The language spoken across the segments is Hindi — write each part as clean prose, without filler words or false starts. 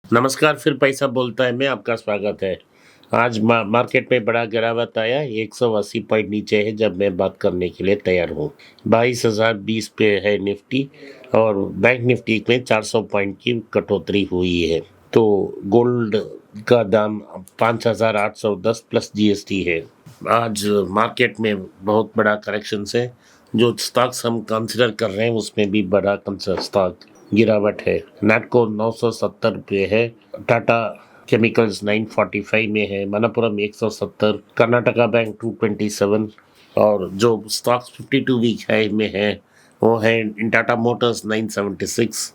नमस्कार, फिर पैसा बोलता है में आपका स्वागत है। आज मार्केट में बड़ा गिरावट आया, 180 पॉइंट नीचे है जब मैं बात करने के लिए तैयार हूँ। 22,020 पे है निफ्टी और बैंक निफ्टी में 400 पॉइंट की कटौती हुई है। तो गोल्ड का दाम 5,810 प्लस जीएसटी है। आज मार्केट में बहुत बड़ा करेक्शन है। जो स्टॉक्स हम कंसिडर कर रहे हैं उसमें भी बड़ा स्टॉक गिरावट है। नैटको 970 पे है, टाटा केमिकल्स 945 में है, मनप्पुरम 170, कर्नाटका बैंक 227 और जो स्टॉक्स 52 वीक हाई में है वो है टाटा मोटर्स 976,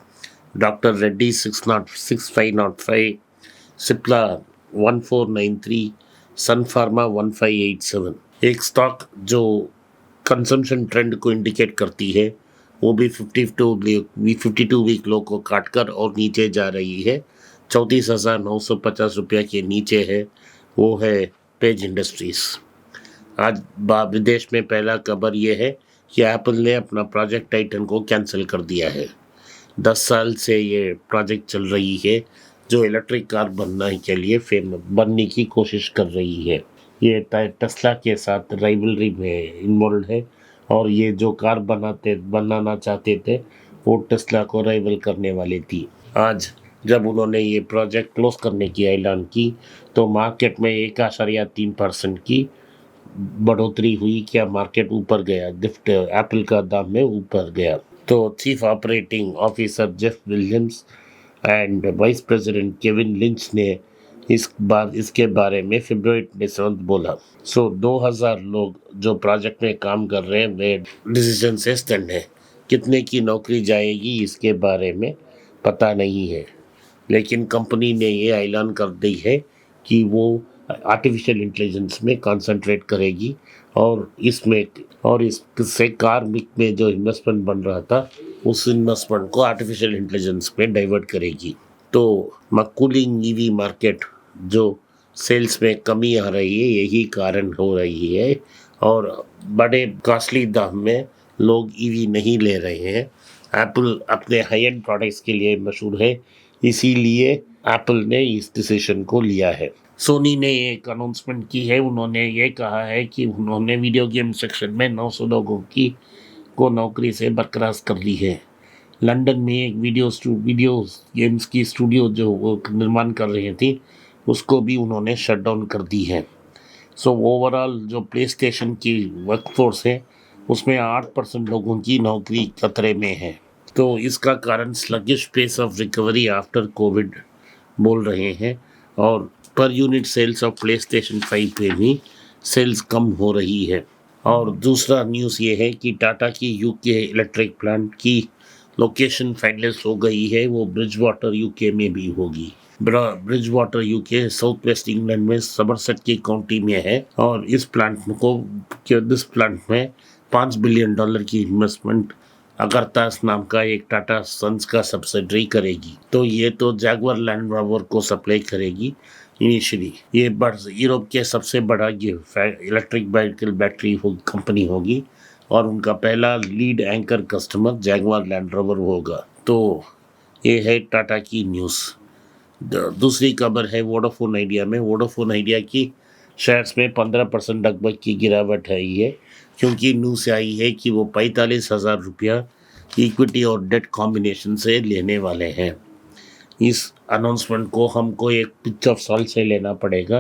डॉक्टर रेड्डी 6505, सिप्ला 1493, सन फार्मा 1587। एक स्टॉक जो कंजम्पशन ट्रेंड को इंडिकेट करती है वो भी 52 वीक लो को काटकर और नीचे जा रही है। 34,950 रुपया के नीचे है, वो है पेज इंडस्ट्रीज। आज विदेश में पहला खबर ये है कि एप्पल ने अपना प्रोजेक्ट टाइटन को कैंसिल कर दिया है। 10 साल से ये प्रोजेक्ट चल रही है जो इलेक्ट्रिक कार बनने की कोशिश कर रही है। ये टेस्ला के साथ राइवलरी में इन्वॉल्व है और ये जो कार बनाना चाहते थे वो टेस्ला को राइवल करने वाली थी। आज जब उन्होंने ये प्रोजेक्ट क्लोज करने की ऐलान की तो मार्केट में 1.3% की बढ़ोतरी हुई। क्या मार्केट ऊपर गया, गिफ्ट एप्पल का दाम में ऊपर गया। तो chief operating officer Jeff Williams and vice president Kevin lynch ने इसके बारे में फरवरी 27 बोला। 2000 लोग जो प्रोजेक्ट में काम कर रहे हैं वे डिसीजन से स्टैंड है। कितने की नौकरी जाएगी इसके बारे में पता नहीं है, लेकिन कंपनी ने ये ऐलान कर दी है कि वो आर्टिफिशियल इंटेलिजेंस में कंसंट्रेट करेगी और इससे कार में जो इन्वेस्टमेंट बन रहा था उस इन्वेस्टमेंट को आर्टिफिशियल इंटेलिजेंस में डाइवर्ट करेगी। तो कूलिंग ईवी मार्केट जो सेल्स में कमी आ रही है यही कारण हो रही है और बड़े कॉस्टली दाम में लोग ईवी नहीं ले रहे हैं। एप्पल अपने हाई एंड प्रोडक्ट्स के लिए मशहूर है, इसीलिए एप्पल ने इस डिसीजन को लिया है। सोनी ने एक अनाउंसमेंट की है। उन्होंने ये कहा है कि उन्होंने वीडियो गेम सेक्शन में 900 लोगों को नौकरी से बरकरार कर ली है। लंदन में एक वीडियो गेम्स की स्टूडियो जो वो निर्माण कर रही थी उसको भी उन्होंने शट डाउन कर दी है। ओवरऑल जो प्ले स्टेशन की वर्कफोर्स है उसमें 8% लोगों की नौकरी खतरे में है। तो इसका कारण sluggish pace of recovery after Covid बोल रहे हैं और पर unit sales of PlayStation 5 पे भी सेल्स कम हो रही है। और दूसरा न्यूज़ ये है कि टाटा की यूके इलेक्ट्रिक प्लांट की लोकेशन फाइनलाइज हो गई है, वो ब्रिजवाटर यूके में भी होगी। Bridgewater UK south west England में समरसेट की काउंटी में है और इस प्लांट में $5 बिलियन की इन्वेस्टमेंट अगरतास नाम का एक टाटा सन्स का सब्सिडरी करेगी। तो ये तो जैगुआर लैंड रोवर को सप्लाई करेगी इनिशियली। ये यूरोप के सबसे बड़ा इलेक्ट्रिक व्हीकल बैटरी कंपनी होगी और उनका पहला lead anchor customer Jaguar land rover होगा। तो ये है टाटा की न्यूज़। दूसरी खबर है वोडाफोन आइडिया में। वोडाफोन आइडिया की शेयर्स में 15% लगभग की गिरावट आई है क्योंकि न्यूज़ आई है कि वो 45,000 रुपया इक्विटी और डेट कॉम्बिनेशन से लेने वाले हैं। इस अनाउंसमेंट को हमको एक पिच ऑफ सॉल्ट से लेना पड़ेगा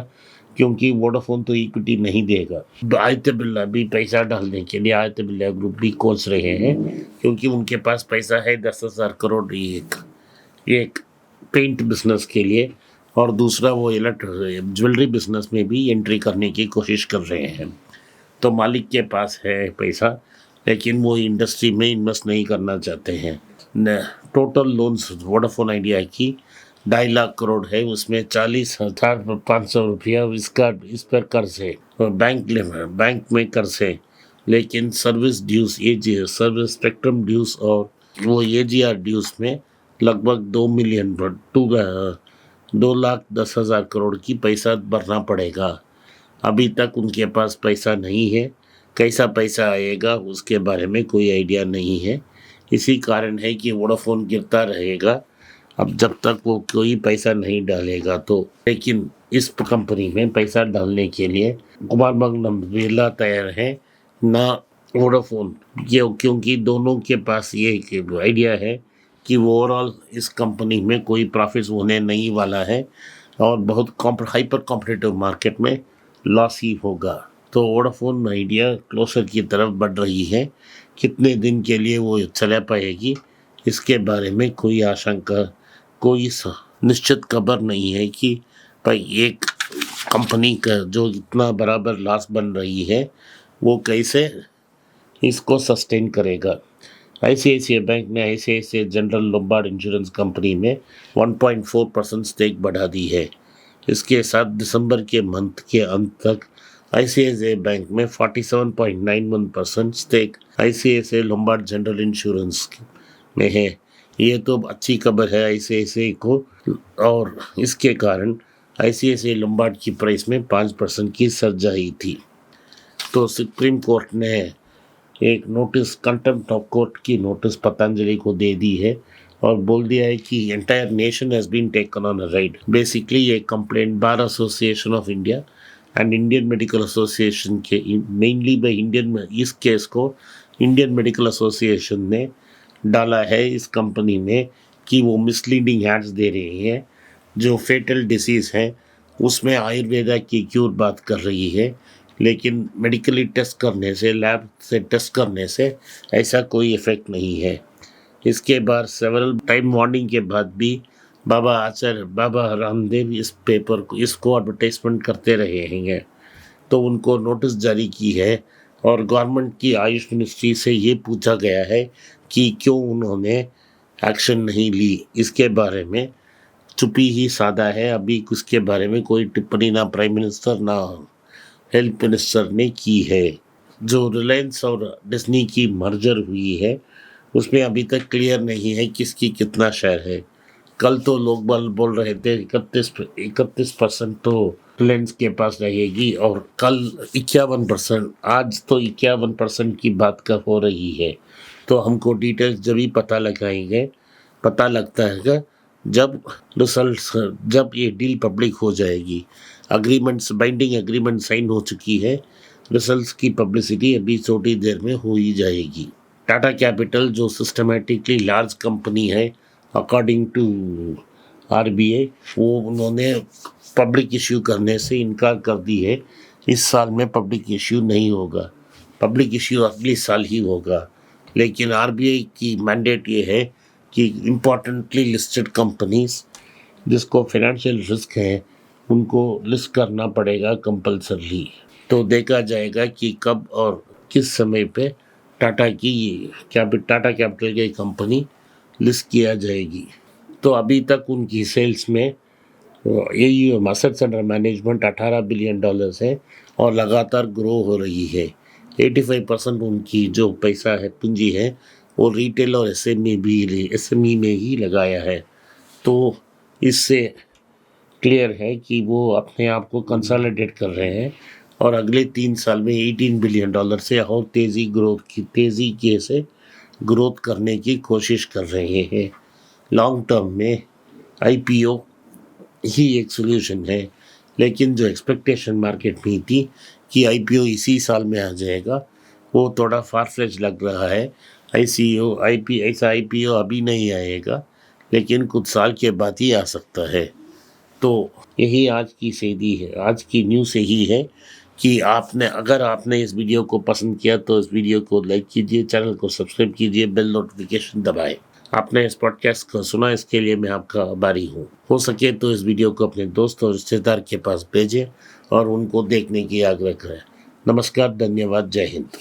क्योंकि वोडाफोन तो इक्विटी नहीं देगा। आदित्य बिरला भी पैसा डालने के लिए आदित्य बिरला ग्रुप भी कोस रहे हैं क्योंकि उनके पास पैसा है 10,000 करोड़ एक पेंट बिजनेस के लिए और दूसरा वो ज्वेलरी बिजनेस में भी एंट्री करने की कोशिश कर रहे हैं। तो मालिक के पास है पैसा लेकिन वो इंडस्ट्री में इन्वेस्ट नहीं करना चाहते हैं। टोटल लोन्स वोडाफोन आइडिया की 2.5 लाख करोड़ है, उसमें 40,500 रुपया इस पर कर्ज है। बैंक में कर्ज है, लेकिन service dues service spectrum dues और वो एजीआर ड्यूज में लगभग 2,10,000 करोड़ की पैसा भरना पड़ेगा। अभी तक उनके पास पैसा नहीं है, कैसा पैसा आएगा उसके बारे में कोई आइडिया नहीं है। इसी कारण है कि वोडाफोन गिरता रहेगा अब जब तक वो कोई पैसा नहीं डालेगा तो, लेकिन इस कंपनी में पैसा डालने के लिए कुमार मंगलम बिरला तैयार है ना वोडाफोन, क्योंकि दोनों के पास ये आइडिया है कि ओवरऑल इस कंपनी में कोई प्रॉफिट्स होने नहीं वाला है और बहुत हाइपर कॉम्पिटिटिव मार्केट में लॉस ही होगा। तो वोडाफोन आइडिया क्लोजर की तरफ बढ़ रही है। कितने दिन के लिए वो चला पाएगी इसके बारे में कोई आशंका, कोई निश्चित खबर नहीं है कि भाई एक कंपनी का जो इतना बराबर लॉस बन रही है वो कैसे इसको सस्टेन करेगा। आईसीआईसीआई बैंक ने ICICI general Lombard insurance company में 1.4% स्टेक बढ़ा दी है। इसके साथ दिसंबर के मंथ के अंत तक आईसीआईसीआई बैंक में 47.91% stake ICICI Lombard general insurance में है। ये तो अच्छी खबर है आईसीआईसीआई को, और इसके कारण आईसीआईसीआई लोम्बार्ड की प्राइस में 5% की सर्जाई थी। तो सुप्रीम कोर्ट ने एक नोटिस, कंटेम्प्ट ऑफ कोर्ट की नोटिस पतंजलि को दे दी है और बोल दिया है कि entire nation has been taken on a ride. Basically ये complaint bar association of India and Indian medical association के, मेनली बाय इंडियन, इस केस को इंडियन मेडिकल एसोसिएशन ने डाला है इस कंपनी में कि वो मिसलीडिंग एड्स दे रही है, जो फेटल डिसीज़ है उसमें आयुर्वेदा की क्यूर बात कर रही है, लेकिन मेडिकली टेस्ट करने से, लैब से टेस्ट करने से ऐसा कोई इफेक्ट नहीं है। इसके बाद सेवरल टाइम वार्निंग के बाद भी बाबा रामदेव इस पेपर को, इसको एडवर्टाइजमेंट करते रहे हैं, तो उनको नोटिस जारी की है और गवर्नमेंट की आयुष मिनिस्ट्री से ये पूछा गया है कि क्यों उन्होंने एक्शन नहीं ली। इसके बारे में चुप्पी ही साधा है, अभी उसके बारे में कोई टिप्पणी ना प्राइम मिनिस्टर ना हेल्थ मिनिस्टर ने की है। जो रिलायंस और डिज्नी की मर्जर हुई है उसमें अभी तक क्लियर नहीं है किसकी कितना शेयर है। कल तो लोग बोल रहे थे 31% तो रिलायंस के पास रहेगी और कल 51%, आज तो 51% की बात का हो रही है। तो हमको डिटेल्स जब ही पता लगाएंगे, पता लगता है कि जब ये डील पब्लिक हो जाएगी, अग्रीमेंट्स, बाइंडिंग एग्रीमेंट साइन हो चुकी है, रिजल्ट्स की पब्लिसिटी अभी थोड़ी देर में हो ही जाएगी। टाटा कैपिटल जो सिस्टमेटिकली लार्ज कंपनी है अकॉर्डिंग टू आरबीआई, वो उन्होंने पब्लिक इश्यू करने से इनकार कर दी है। इस साल में पब्लिक इश्यू नहीं होगा, पब्लिक इश्यू अगले साल ही होगा। लेकिन आरबीआई की मैंडेट ये है कि इम्पोर्टेंटली लिस्टेड कंपनीज जिसको फाइनेंशियल रिस्क है उनको लिस्ट करना पड़ेगा कंपल्सरली। तो देखा जाएगा कि कब और किस समय पे टाटा कैपिटल की कंपनी लिस्ट किया जाएगी। तो अभी तक उनकी सेल्स में यही एसेट्स अंडर मैनेजमेंट $18 बिलियन है और लगातार ग्रो हो रही है। 85% उनकी जो पैसा है, पूंजी है, वो रिटेल और एसएमई में ही लगाया है। तो इससे क्लियर है कि वो अपने आप को कंसोलिडेट कर रहे हैं और अगले 3 साल में $18 बिलियन से और तेज़ी से ग्रोथ करने की कोशिश कर रहे हैं। लॉन्ग टर्म में आईपीओ ही एक सोल्यूशन है, लेकिन जो एक्सपेक्टेशन मार्केट में थी कि आईपीओ इसी साल में आ जाएगा, वो थोड़ा फार-फेच्ड लग रहा है। ऐसा आईपीओ अभी नहीं आएगा, लेकिन कुछ साल के बाद ही आ सकता है। तो यही आज की सेधी है, आज की न्यूज़ यही है कि अगर आपने इस वीडियो को पसंद किया तो इस वीडियो को लाइक कीजिए, चैनल को सब्सक्राइब कीजिए, बेल नोटिफिकेशन दबाएं। आपने इस पॉडकास्ट को सुना, इसके लिए मैं आपका आभारी हूँ। हो सके तो इस वीडियो को अपने दोस्त और रिश्तेदार के पास भेजें और उनको देखने की आग्रह करें। नमस्कार, धन्यवाद, जय हिंद।